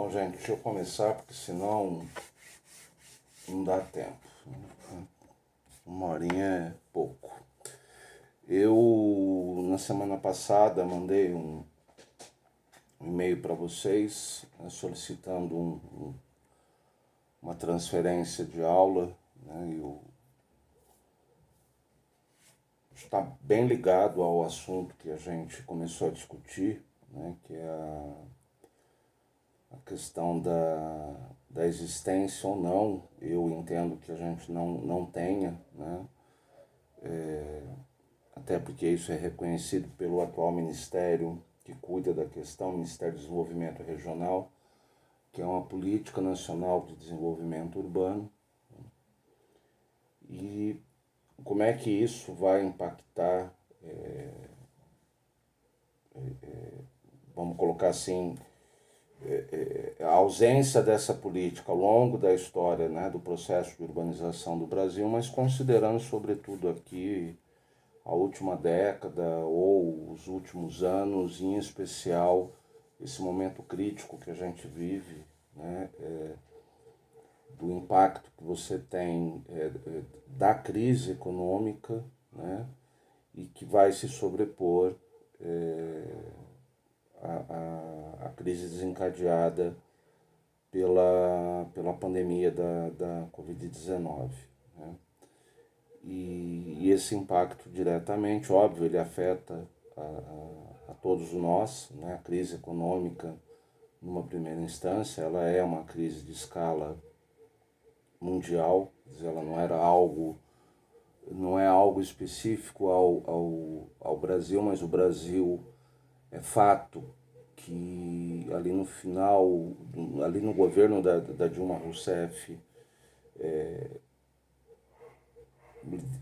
Bom, gente, deixa eu começar, porque senão não dá tempo. Uma horinha é pouco. Eu, na semana passada, mandei um e-mail para vocês, solicitando uma transferência de aula, né, está bem ligado ao assunto que a gente começou a discutir, né, que é a questão da existência ou não. Eu entendo que a gente não tenha, né, até porque isso é reconhecido pelo atual ministério que cuida da questão, Ministério do Desenvolvimento Regional, que é uma política nacional de desenvolvimento urbano. E como é que isso vai impactar, vamos colocar assim, a ausência dessa política ao longo da história, né, do processo de urbanização do Brasil, mas considerando sobretudo aqui a última década ou os últimos anos, em especial esse momento crítico que a gente vive, né, do impacto que você tem da crise econômica, né, e que vai se sobrepor a crise desencadeada pela pandemia da Covid-19. Né? E esse impacto diretamente, óbvio, ele afeta a todos nós, né? A crise econômica, numa primeira instância, ela é uma crise de escala mundial, quer dizer, ela não é algo específico ao Brasil, mas o Brasil é fato que ali no final, ali no governo da Dilma Rousseff,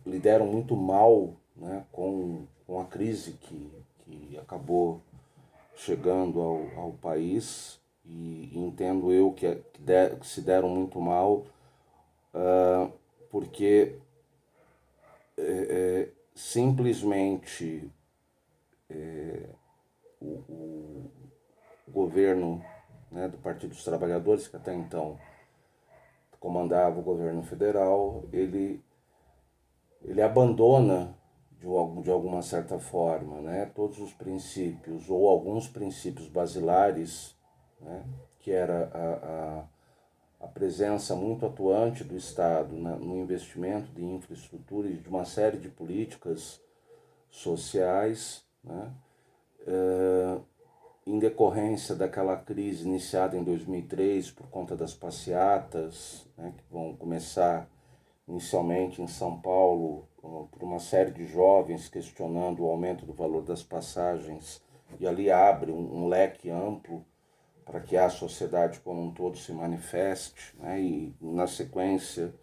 lideram muito mal, né, com a crise que acabou chegando ao país, e entendo eu que se deram muito mal, porque simplesmente o governo, né, do Partido dos Trabalhadores, que até então comandava o governo federal, ele abandona de alguma certa forma, né, todos os princípios ou alguns princípios basilares, né, que era a presença muito atuante do Estado, né, no investimento de infraestrutura e de uma série de políticas sociais, né, em decorrência daquela crise iniciada em 2003 por conta das passeatas, né, que vão começar inicialmente em São Paulo, por uma série de jovens questionando o aumento do valor das passagens, e ali abre um leque amplo para que a sociedade como um todo se manifeste, né? E na sequência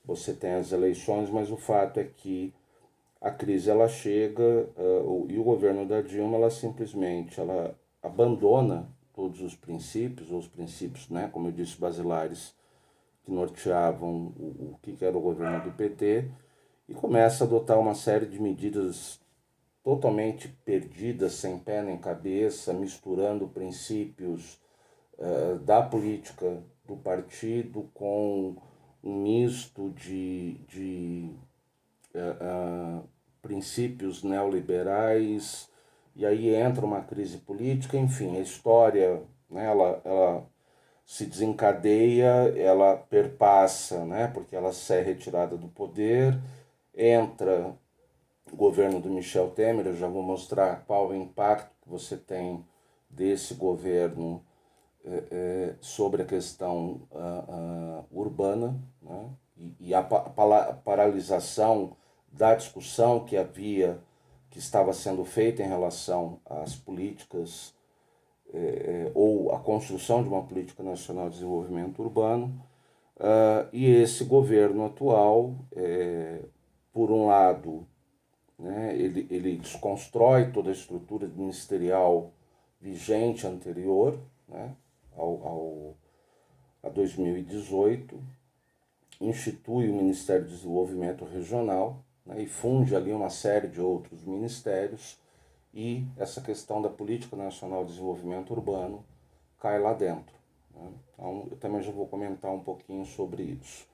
você tem as eleições, mas o fato é que a crise ela chega, e o governo da Dilma ela abandona todos os princípios, né, como eu disse, basilares, que norteavam o que era o governo do PT, e começa a adotar uma série de medidas totalmente perdidas, sem pé nem cabeça, misturando princípios da política do partido com um misto de princípios neoliberais, e aí entra uma crise política. Enfim, a história, né, ela se desencadeia, ela perpassa, né, porque ela é retirada do poder, entra o governo do Michel Temer. Eu já vou mostrar qual é o impacto que você tem desse governo sobre a questão urbana, né, e a paralisação da discussão que estava sendo feita em relação às políticas ou a construção de uma política nacional de desenvolvimento urbano. E esse governo atual, por um lado, né, ele desconstrói toda a estrutura ministerial vigente anterior, né, a 2018, institui o Ministério do Desenvolvimento Regional, né, e funde ali uma série de outros ministérios, e essa questão da Política Nacional de Desenvolvimento Urbano cai lá dentro. né? Então, eu também já vou comentar um pouquinho sobre isso.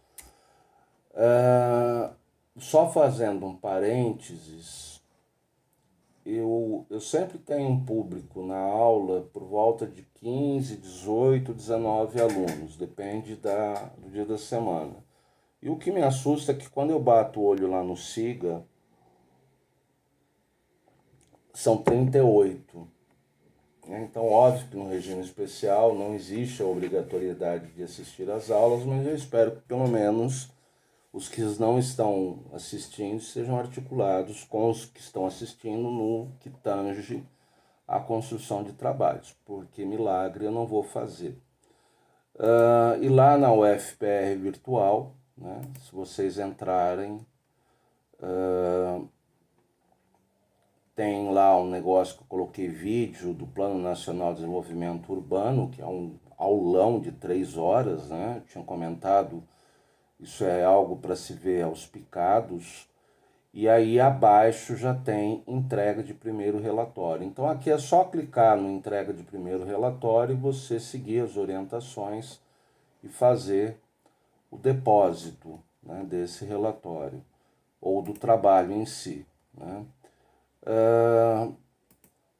Só fazendo um parênteses, eu sempre tenho um público na aula por volta de 15, 18, 19 alunos, depende do dia da semana. E o que me assusta é que quando eu bato o olho lá no SIGA, são 38. Então, óbvio que no regime especial não existe a obrigatoriedade de assistir às aulas, mas eu espero que pelo menos os que não estão assistindo sejam articulados com os que estão assistindo no que tange a construção de trabalhos, porque milagre eu não vou fazer. E lá na UFPR Virtual, né, se vocês entrarem, tem lá um negócio que eu coloquei vídeo do Plano Nacional de Desenvolvimento Urbano, que é um aulão de 3 horas, né? Eu tinha comentado, isso é algo para se ver aos picados. E aí abaixo já tem entrega de primeiro relatório. Então aqui é só clicar no entrega de primeiro relatório e você seguir as orientações e fazer o depósito, né, desse relatório ou do trabalho em si, né?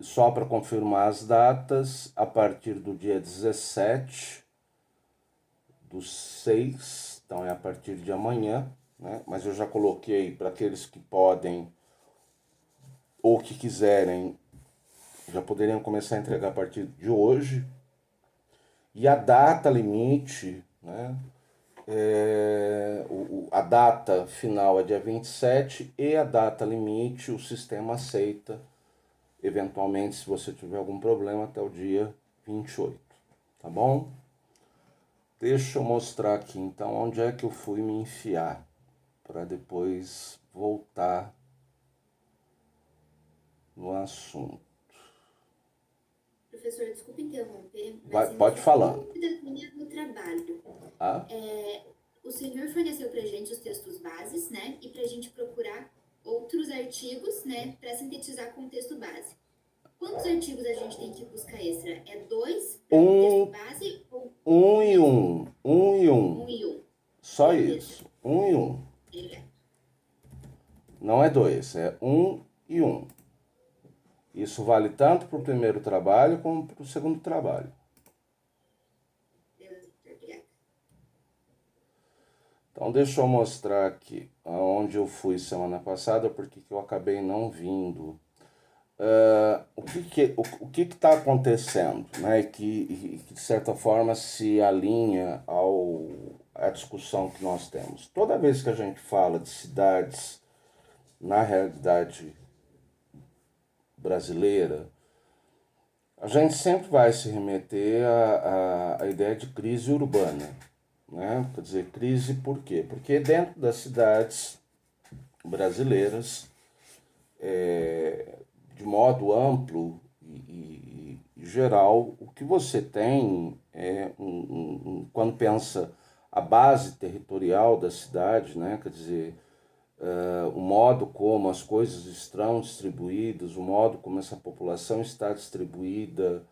Só para confirmar as datas, a partir do dia 17/6, então é a partir de amanhã, né? Mas eu já coloquei para aqueles que podem ou que quiserem, já poderiam começar a entregar a partir de hoje. E a data limite, né? A data final é dia 27 e a data limite o sistema aceita, eventualmente, se você tiver algum problema, até o dia 28, tá bom? Deixa eu mostrar aqui então onde é que eu fui me enfiar, para depois voltar no assunto. Professor, desculpe interromper, mas Pode existe uma falando. dúvida minha no trabalho. Ah? O senhor forneceu para a gente os textos bases, né? E para a gente procurar outros artigos, né? Para sintetizar com o texto base. Quantos artigos a gente tem que buscar extra? É 2 para o texto base ou Um e mesmo? um. Um e Um um. e um. Só Beleza. isso. Um e um. Obrigada. Não é dois, é um e um. Isso vale tanto para o primeiro trabalho como para o segundo trabalho. Beleza, obrigada. Então deixa eu mostrar aqui aonde eu fui semana passada, porque eu acabei não vindo. O que está acontecendo, né? Que de certa forma se alinha à discussão que nós temos. Toda vez que a gente fala de cidades na realidade brasileira, a gente sempre vai se remeter à ideia de crise urbana, né? Quer dizer, crise por quê? Porque dentro das cidades brasileiras, de modo amplo e geral, o que você tem é, quando pensa a base territorial da cidade, né? Quer dizer, o modo como as coisas estão distribuídas, o modo como essa população está distribuída,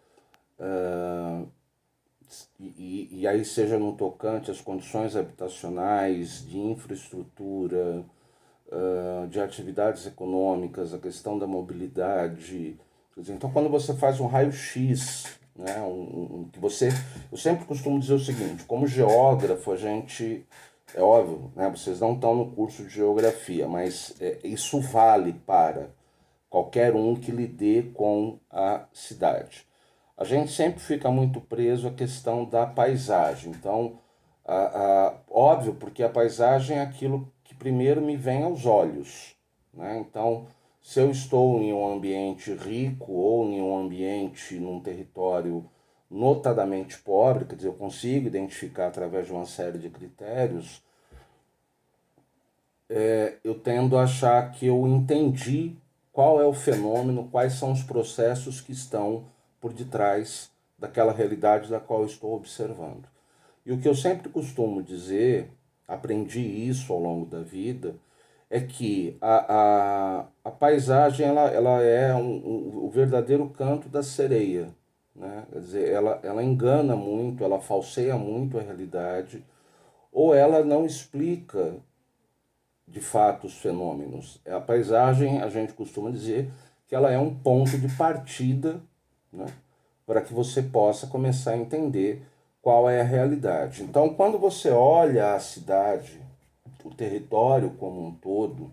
e aí seja no tocante às condições habitacionais, de infraestrutura, de atividades econômicas, a questão da mobilidade. Então, quando você faz um raio-x, né, que você, eu sempre costumo dizer o seguinte: como geógrafo, a gente, é óbvio, né, vocês não estão no curso de geografia, mas isso vale para qualquer um que lide com a cidade. A gente sempre fica muito preso à questão da paisagem. Então, óbvio, porque a paisagem é aquilo que primeiro me vem aos olhos, né? Então, se eu estou em um ambiente rico ou em um ambiente, num território notadamente pobre, quer dizer, eu consigo identificar através de uma série de critérios, eu tendo a achar que eu entendi qual é o fenômeno, quais são os processos que estão por detrás daquela realidade da qual eu estou observando. E o que eu sempre costumo dizer, aprendi isso ao longo da vida, é que a paisagem ela é o verdadeiro canto da sereia, né? Quer dizer, ela engana muito, ela falseia muito a realidade, ou ela não explica de fato os fenômenos. A paisagem, a gente costuma dizer que ela é um ponto de partida, né, para que você possa começar a entender qual é a realidade. Então, quando você olha a cidade, o território como um todo,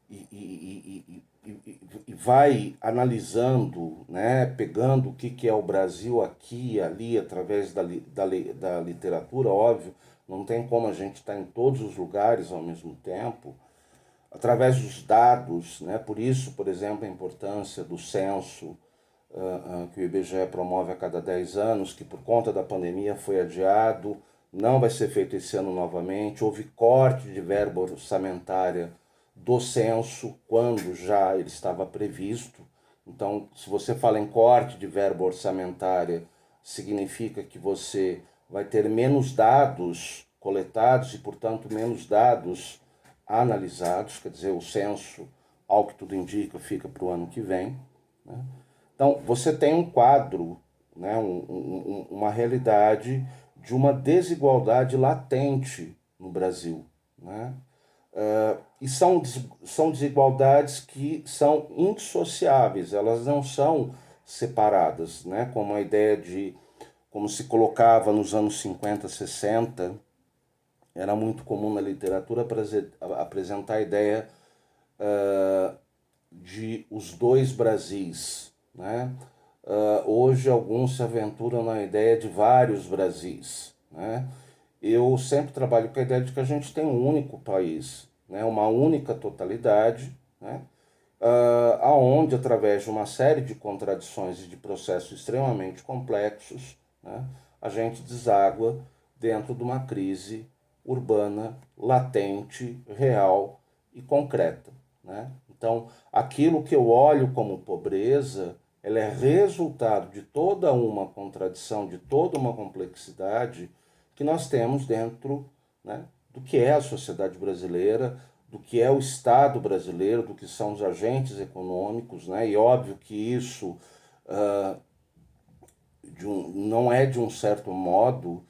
e vai analisando, né, pegando o que é o Brasil aqui e ali, através da literatura, óbvio, não tem como a gente estar em todos os lugares ao mesmo tempo, através dos dados, né, por isso, por exemplo, a importância do censo, que o IBGE promove a cada 10 anos, que por conta da pandemia foi adiado, não vai ser feito esse ano novamente, houve corte de verba orçamentária do censo, quando já ele estava previsto. Então, se você fala em corte de verba orçamentária, significa que você vai ter menos dados coletados e, portanto, menos dados analisados, quer dizer, o censo, ao que tudo indica, fica para o ano que vem, né? Então, você tem um quadro, né, uma realidade de uma desigualdade latente no Brasil, né? E são desigualdades que são indissociáveis, elas não são separadas, né? Como a ideia de, como se colocava nos anos 50, 60, era muito comum na literatura apresentar a ideia de os dois Brasis, né? Hoje alguns se aventuram na ideia de vários Brasis, né? Eu sempre trabalho com a ideia de que a gente tem um único país, né? Uma única totalidade, né? Aonde, através de uma série de contradições e de processos extremamente complexos, né, a gente deságua dentro de uma crise urbana latente, real e concreta, né? Então, aquilo que eu olho como pobreza, ela é resultado de toda uma contradição, de toda uma complexidade que nós temos dentro, né, do que é a sociedade brasileira, do que é o Estado brasileiro, do que são os agentes econômicos, né? E óbvio que isso não é de um certo modo,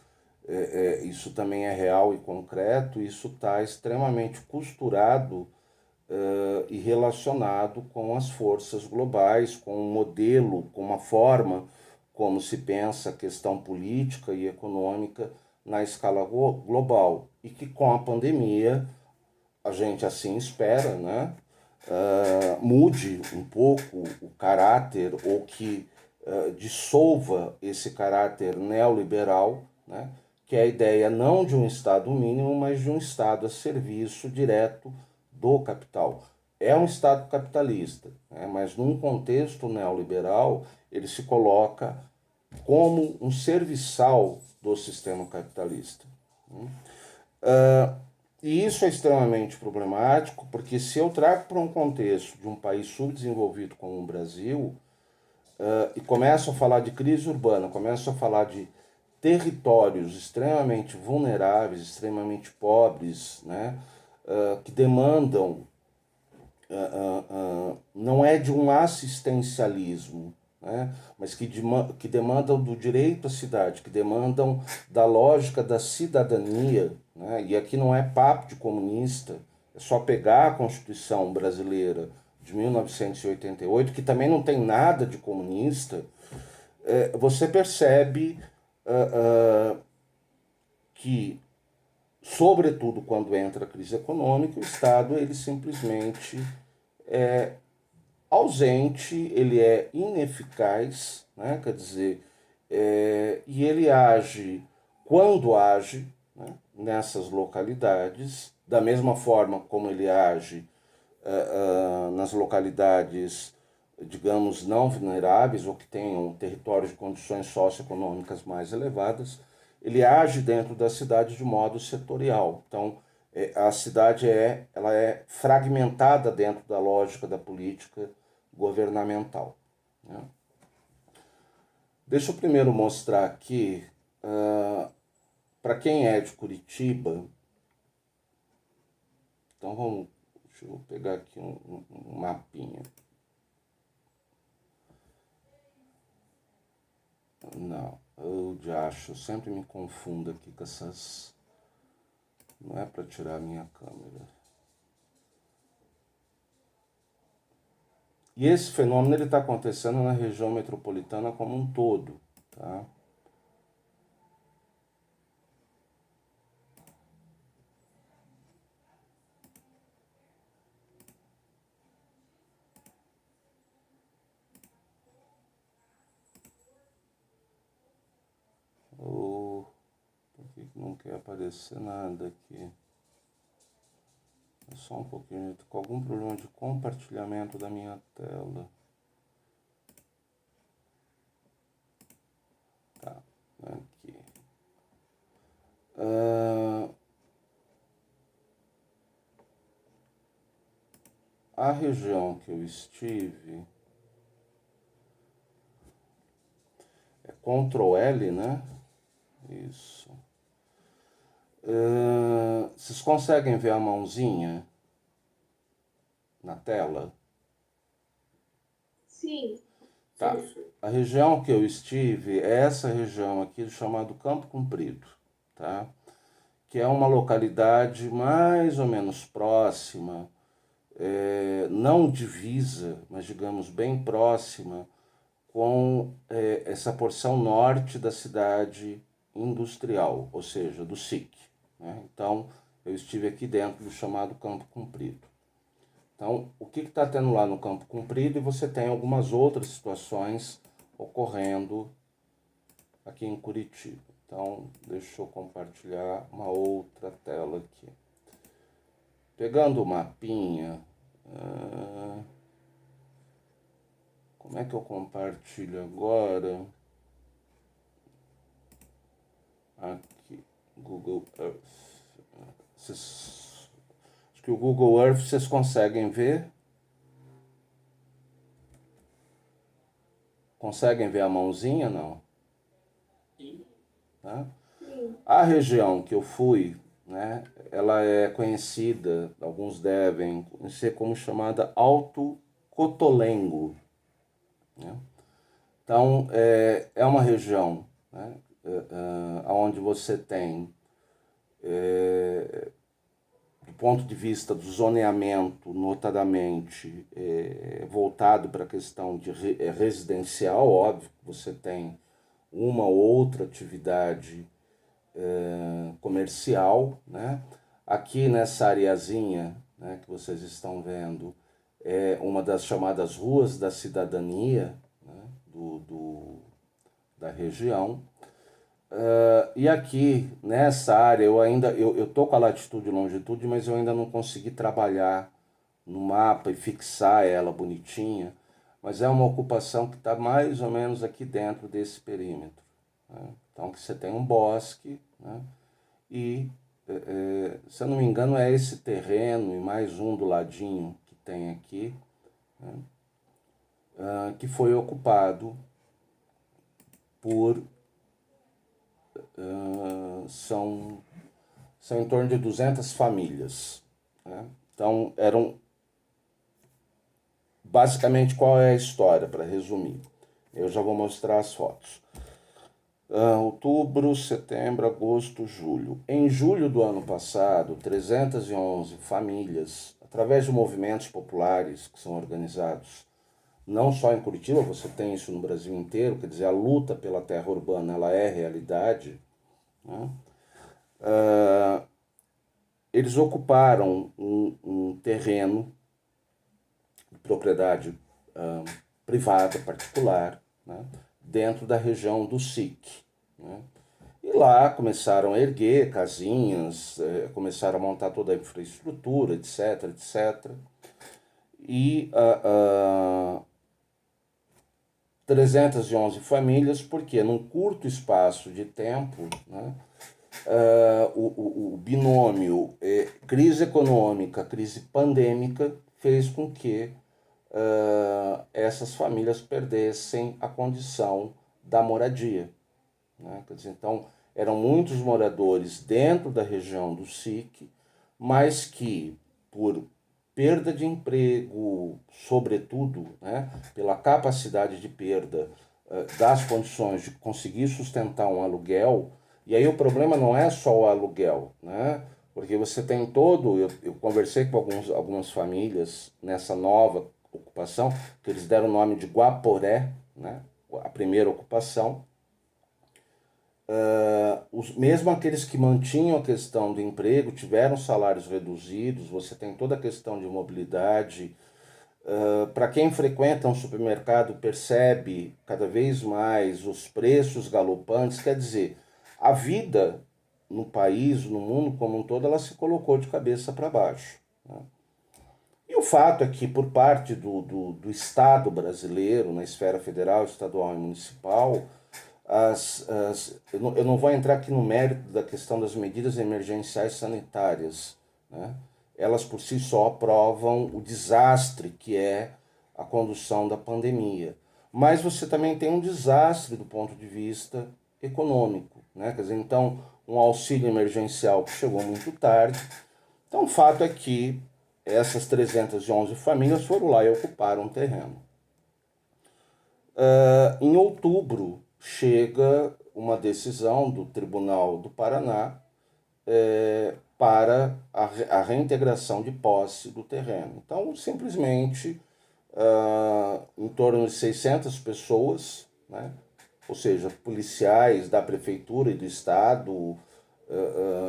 isso também é real e concreto, isso está extremamente costurado e relacionado com as forças globais, com um modelo, com uma forma como se pensa a questão política e econômica na escala global. E que com a pandemia, a gente assim espera, né, mude um pouco o caráter, ou que dissolva esse caráter neoliberal, né, que é a ideia não de um Estado mínimo, mas de um Estado a serviço direto do capital. É um Estado capitalista, né, mas num contexto neoliberal ele se coloca como um serviçal do sistema capitalista. E isso é extremamente problemático, porque se eu trago para um contexto de um país subdesenvolvido como o Brasil, e começo a falar de crise urbana, começo a falar de territórios extremamente vulneráveis, extremamente pobres, né, que demandam, não é de um assistencialismo, né, mas que demandam do direito à cidade, que demandam da lógica da cidadania, né, e aqui não é papo de comunista, é só pegar a Constituição brasileira de 1988, que também não tem nada de comunista, você percebe que, sobretudo quando entra a crise econômica, o Estado ele simplesmente é ausente, ele é ineficaz, né? Quer dizer, e ele age quando age, né, nessas localidades, da mesma forma como ele age nas localidades, digamos, não vulneráveis ou que tenham territórios de condições socioeconômicas mais elevadas, ele age dentro da cidade de modo setorial. Então, a cidade ela é fragmentada dentro da lógica da política governamental, né? Deixa eu primeiro mostrar aqui, para quem é de Curitiba, então deixa eu pegar aqui um mapinha. Não, eu já acho, eu sempre me confundo aqui com essas... Não é para tirar a minha câmera. E esse fenômeno ele está acontecendo na região metropolitana como um todo, tá? Por que não quer aparecer nada aqui? É só um pouquinho, tô com algum problema de compartilhamento da minha tela. Tá, aqui. A região que eu estive é Ctrl L, né? Isso. Vocês conseguem ver a mãozinha na tela? Sim. Tá. A região que eu estive é essa região aqui chamada Campo Comprido, tá? Que é uma localidade mais ou menos próxima, não divisa, mas digamos bem próxima, com essa porção norte da cidade industrial, ou seja, do SIC. Né? Então, eu estive aqui dentro do chamado Campo Comprido. Então, o que está tendo lá no Campo Comprido? E você tem algumas outras situações ocorrendo aqui em Curitiba. Então, deixa eu compartilhar uma outra tela aqui. Pegando o mapinha, como é que eu compartilho agora? Aqui, Google Earth. Acho que o Google Earth vocês conseguem ver? Conseguem ver a mãozinha, não? Sim. Tá? Sim. A região que eu fui, né, ela é conhecida, alguns devem conhecer como chamada Alto Cotolengo. Né? Então, é uma região, né, onde você tem, do ponto de vista do zoneamento, notadamente voltado para a questão de residencial, óbvio que você tem uma ou outra atividade comercial, né? Aqui nessa areazinha, né, que vocês estão vendo, é uma das chamadas ruas da cidadania, né, da região. E aqui nessa área eu tô com a latitude e longitude, mas eu ainda não consegui trabalhar no mapa e fixar ela bonitinha, mas é uma ocupação que está mais ou menos aqui dentro desse perímetro. Né? Então que você tem um bosque, né? E, se eu não me engano, é esse terreno e mais um do ladinho que tem aqui, né, que foi ocupado por... são em torno de 200 famílias. Né? Então, basicamente, qual é a história, para resumir? Eu já vou mostrar as fotos. Outubro, setembro, agosto, julho. Em julho do ano passado, 311 famílias, através de movimentos populares que são organizados não só em Curitiba, você tem isso no Brasil inteiro, quer dizer, a luta pela terra urbana ela é realidade, né? Eles ocuparam um terreno de propriedade privada, particular, né? Dentro da região do SIC. Né? E lá começaram a erguer casinhas, começaram a montar toda a infraestrutura, etc, etc. E 311 famílias, porque num curto espaço de tempo, né, o binômio crise econômica, crise pandêmica, fez com que essas famílias perdessem a condição da moradia. Né? Quer dizer, então, eram muitos moradores dentro da região do SIC, mas que, por perda de emprego, sobretudo, né, pela capacidade de perda das condições de conseguir sustentar um aluguel, e aí o problema não é só o aluguel, né? Porque você tem todo, eu conversei com algumas famílias nessa nova ocupação, que eles deram o nome de Guaporé, né? A primeira ocupação. Mesmo aqueles que mantinham a questão do emprego tiveram salários reduzidos, você tem toda a questão de mobilidade. Para quem frequenta um supermercado percebe cada vez mais os preços galopantes, quer dizer, a vida no país, no mundo como um todo, ela se colocou de cabeça para baixo, né? E o fato é que, por parte do Estado brasileiro, na esfera federal, estadual e municipal, eu não vou entrar aqui no mérito da questão das medidas emergenciais sanitárias, né? Elas por si só provam o desastre que é a condução da pandemia. Mas você também tem um desastre do ponto de vista econômico, né? Quer dizer, então, um auxílio emergencial que chegou muito tarde. Então, o fato é que essas 311 famílias foram lá e ocuparam um terreno. Em outubro, chega uma decisão do Tribunal do Paraná para a reintegração de posse do terreno. Então, simplesmente, em torno de 600 pessoas, né, ou seja, policiais da prefeitura e do estado,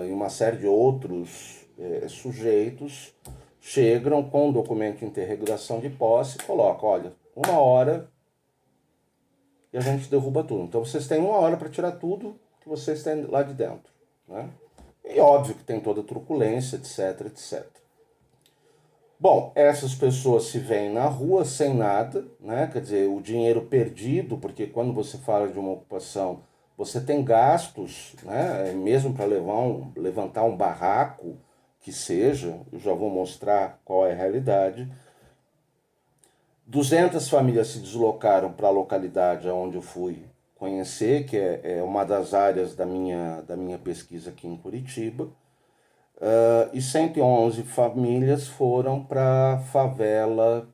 e uma série de outros sujeitos, chegam com o documento de interrogação de posse e colocam, olha, 1 hora e a gente derruba tudo. Então vocês têm 1 hora para tirar tudo que vocês têm lá de dentro, né? E óbvio que tem toda a truculência, etc, etc. Bom, essas pessoas se veem na rua sem nada, né? Quer dizer, o dinheiro perdido, porque quando você fala de uma ocupação, você tem gastos, né? Mesmo para levantar um barraco, que seja, eu já vou mostrar qual é a realidade. 200 famílias se deslocaram para a localidade onde eu fui conhecer, que é uma das áreas da minha pesquisa aqui em Curitiba. E 111 famílias foram para a favela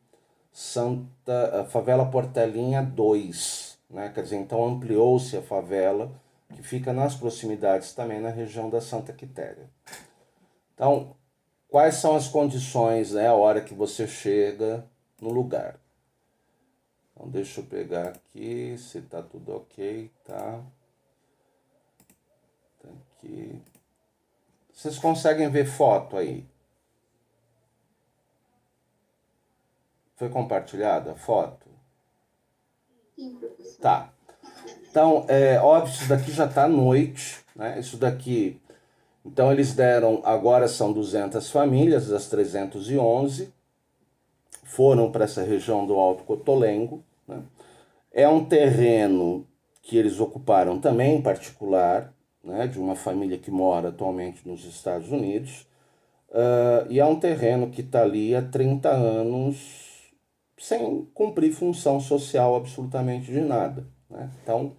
Portelinha 2, né? Quer dizer, então ampliou-se a favela, que fica nas proximidades também na região da Santa Quitéria. Então, quais são as condições, né, a hora que você chega no lugar? Então, deixa eu pegar aqui, se tá tudo ok, tá? Tá aqui. Vocês conseguem ver foto aí? Foi compartilhada a foto? Sim, professor. Tá. Então, óbvio, isso daqui já tá à noite, né? Isso daqui... Então, eles deram... Agora são 200 famílias, das 311. Foram para essa região do Alto Cotolengo, né? É um terreno que eles ocuparam também em particular, né, de uma família que mora atualmente nos Estados Unidos, e é um terreno que está ali há 30 anos sem cumprir função social absolutamente de nada, né? Então,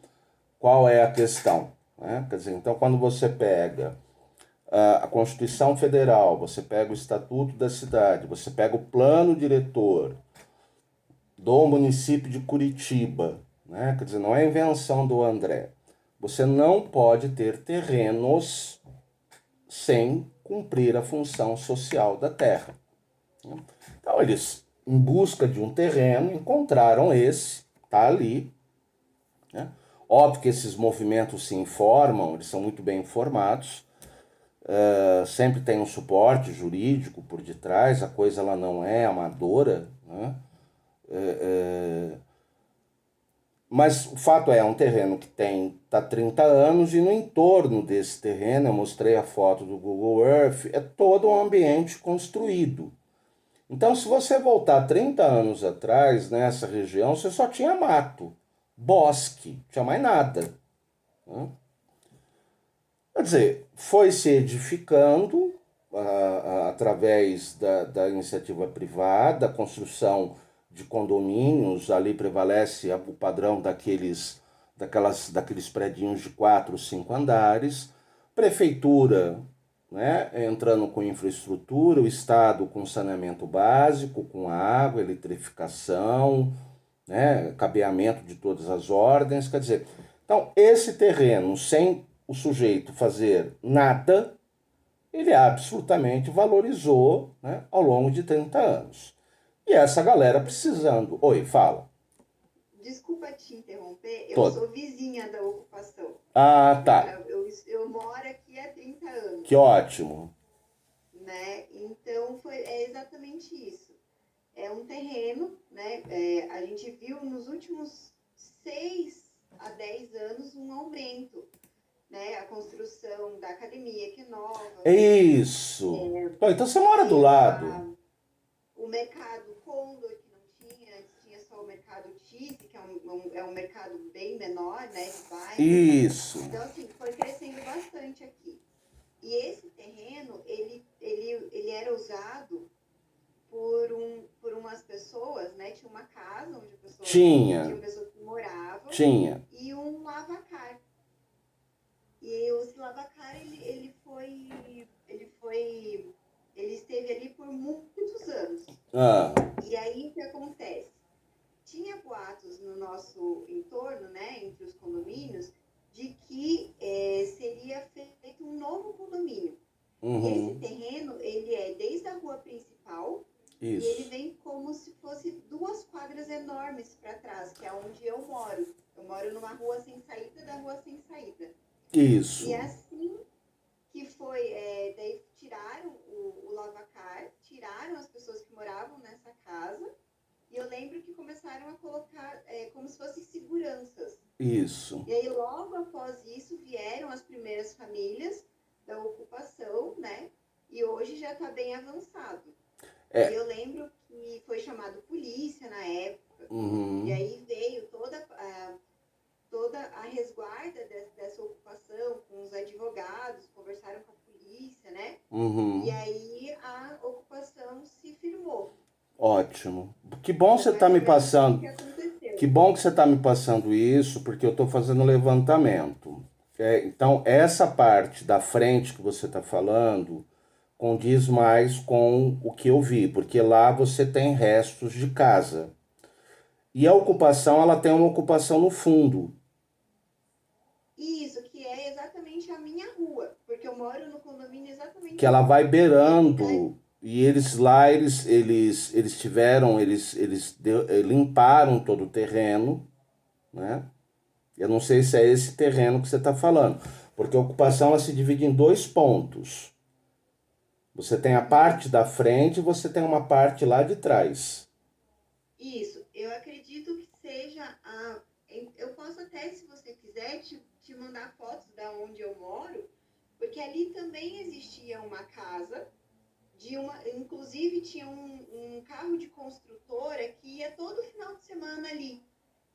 qual é a questão, né? Quer dizer, então quando você pega a Constituição Federal, você pega o Estatuto da Cidade, você pega o plano diretor do município de Curitiba, né? Quer dizer, não é invenção do André. Você não pode ter terrenos sem cumprir a função social da terra. Então, eles, em busca de um terreno, encontraram esse, tá ali, né? Óbvio que esses movimentos se informam, eles são muito bem informados, sempre tem um suporte jurídico por detrás, a coisa ela não é amadora, né? Mas o fato é um terreno que tá 30 anos e no entorno desse terreno, eu mostrei a foto do Google Earth, é todo um ambiente construído. Então, se você voltar 30 anos atrás, nessa região, você só tinha mato, bosque, não tinha mais nada, né? Quer dizer, foi se edificando através da iniciativa privada, a construção de condomínios, ali prevalece o padrão daqueles predinhos de 4, 5 andares, prefeitura, né, entrando com infraestrutura, o Estado com saneamento básico, com água, eletrificação, né? Cabeamento de todas as ordens, quer dizer, então esse terreno, sem o sujeito fazer nada, ele absolutamente valorizou, né, ao longo de 30 anos. E essa galera precisando. Oi, fala. Desculpa te interromper, eu Todo. sou vizinha da ocupação. Ah, tá. Eu moro aqui há 30 anos, Que ótimo. né? Então é exatamente isso. É um terreno, né? A gente viu nos últimos 6 a 10 anos um aumento, né? A construção da academia, que é nova. Isso. Então você mora do lado. O mercado Condor, que não tinha, antes tinha só o mercado Tice, que é um mercado bem menor, né? De bairro. Isso. Então, assim, foi crescendo bastante aqui. E esse terreno, ele era usado por umas pessoas, né? Tinha uma casa onde tinha pessoas que moravam. Tinha. E um lavacar. E esse lavacar, ele esteve ali por muitos anos. Ah. E aí, o que acontece? Tinha boatos no nosso entorno, né? Entre os condomínios, de que seria feito um novo condomínio. Uhum. E esse terreno, ele é desde a rua principal. Isso. E ele vem como se fosse 2 quadras enormes para trás, que é onde eu moro. Eu moro numa rua sem saída da rua sem saída. Isso. E assim que foi, daí tiraram o lavacar, tiraram as pessoas que moravam nessa casa. E eu lembro que começaram a colocar como se fossem seguranças. Isso. E aí, logo após isso, vieram as primeiras famílias da ocupação, né? E hoje já está bem avançado. E eu lembro que foi chamado polícia na época. Uhum. E aí veio toda a resguarda dessa ocupação, com os advogados, conversaram com a polícia, né? Uhum. E aí a ocupação se firmou. Ótimo. Que bom você está me passando. Que bom que você está me passando isso, porque eu estou fazendo levantamento. Então, essa parte da frente que você está falando condiz mais com o que eu vi, porque lá você tem restos de casa. E a ocupação, ela tem uma ocupação no fundo. Isso, que é exatamente a minha rua, porque eu moro no condomínio exatamente. Que ela vai beirando. E eles lá, eles limparam todo o terreno, né? Eu não sei se é esse terreno que você está falando, porque a ocupação ela se divide em 2 pontos. Você tem a parte da frente e você tem uma parte lá de trás. Isso, eu acredito que seja eu posso até, se você quiser, te mandar fotos da onde eu moro, porque ali também existia uma casa. Inclusive tinha um carro de construtora que ia todo final de semana ali.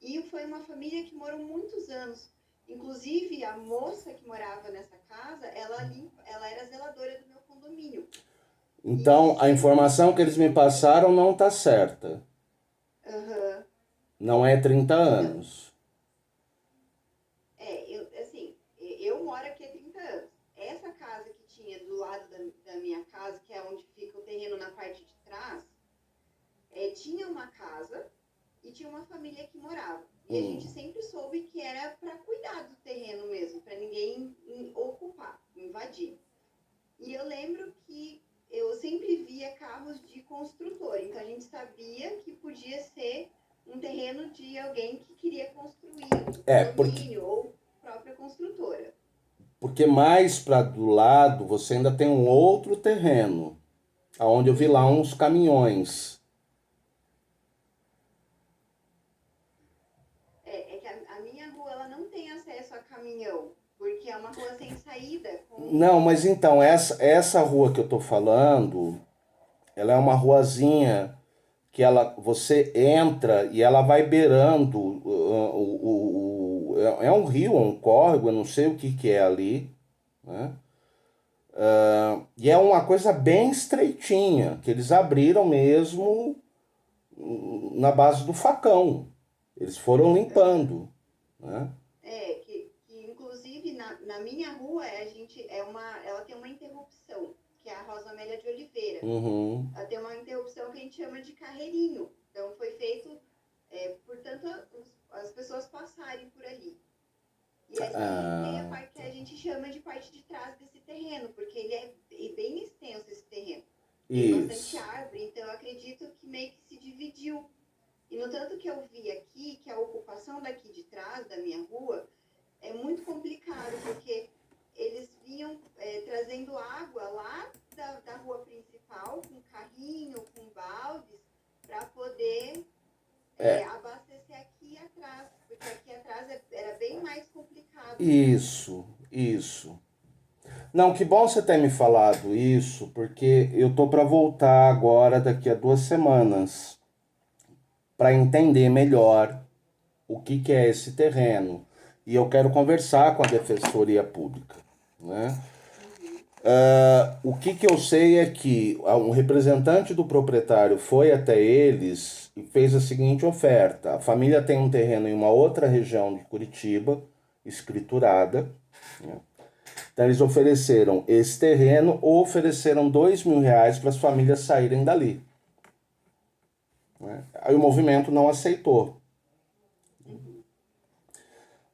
E foi uma família que morou muitos anos. Inclusive, a moça que morava nessa casa, ela era zeladora do meu condomínio. Então, a informação que eles me passaram não está certa. Uhum. Não é 30 anos. Eu moro aqui há 30 anos. Essa casa que tinha do lado da minha casa, que é onde fica o terreno na parte de trás, tinha uma casa e tinha uma família que morava. E a gente sempre soube que era para cuidar do terreno mesmo, para ninguém ocupar, invadir. E eu lembro que eu sempre via carros de construtor, então a gente sabia que podia ser um terreno de alguém que queria construir um condomínio ou própria construtora. Porque mais para do lado você ainda tem um outro terreno, onde eu vi lá uns caminhões. É que a minha rua ela não tem acesso a caminhão, porque é uma rua sem saída. Não, mas então, essa rua que eu tô falando, ela é uma ruazinha que você entra e ela vai beirando. É um rio, um córrego, eu não sei o que é ali, né? E é uma coisa bem estreitinha, que eles abriram mesmo na base do facão. Eles foram limpando, né? Que inclusive na minha rua ela tem uma interrupção, que é a Rosa Amélia de Oliveira. Uhum. Ela tem uma interrupção que a gente chama de carreirinho. Então foi feito portanto, as pessoas passarem por ali. E aí tem a parte que a gente chama de parte de trás desse terreno, porque ele é bem extenso, esse terreno. Tem bastante árvore, então eu acredito que meio que se dividiu. E no tanto que eu vi aqui, que a ocupação daqui de trás, da minha rua, é muito complicado, porque eles vinham trazendo água lá da rua principal, com carrinho, com baldes, para poder abastecer aqui atrás, porque aqui atrás era bem mais complicado. Isso. Não, que bom você ter me falado isso, porque eu tô para voltar agora daqui a 2 semanas para entender melhor o que é esse terreno. E eu quero conversar com a Defensoria Pública, né? O que eu sei é que um representante do proprietário foi até eles e fez a seguinte oferta. A família tem um terreno em uma outra região de Curitiba, escriturada, né? Então eles ofereceram esse terreno ou ofereceram R$2.000 para as famílias saírem dali, né? Aí o movimento não aceitou.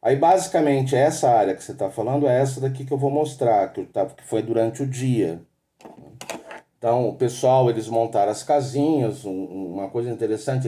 Aí basicamente essa área que você está falando é essa daqui que eu vou mostrar, que foi durante o dia. Então o pessoal, eles montaram as casinhas, uma coisa interessante,